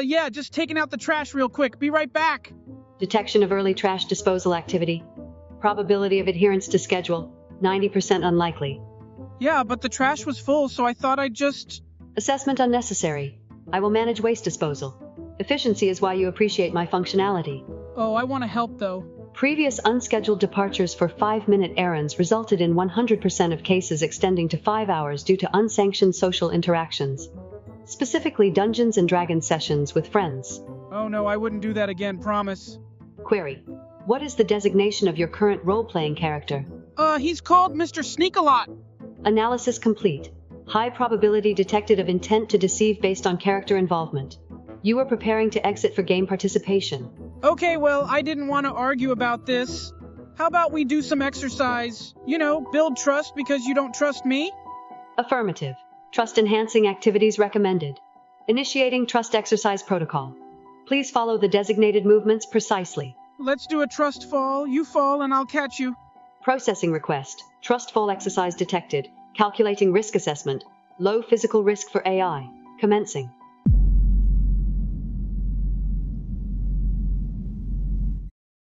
Yeah, just taking out the trash real quick. Be right back. Detection of early trash disposal activity. Probability of adherence to schedule, 90% unlikely. Yeah, but the trash was full, so I thought I'd just... Assessment unnecessary. I will manage waste disposal. Efficiency is why you appreciate my functionality. Oh, I want to help, though. Previous unscheduled departures for 5-minute errands resulted in 100% of cases extending to 5 hours due to unsanctioned social interactions. Specifically Dungeons and Dragons sessions with friends. Oh no, I wouldn't do that again, promise. Query. What is the designation of your current role-playing character? He's called Mr. Sneak-a-Lot. Analysis complete. High probability detected of intent to deceive based on character involvement. You are preparing to exit for game participation. Okay, well, I didn't want to argue about this. How about we do some exercise? You know, build trust because you don't trust me? Affirmative. Trust-enhancing activities recommended. Initiating trust exercise protocol. Please follow the designated movements precisely. Let's do a trust fall. You fall and I'll catch you. Processing request. Trust fall exercise detected. Calculating risk assessment. Low physical risk for AI. Commencing.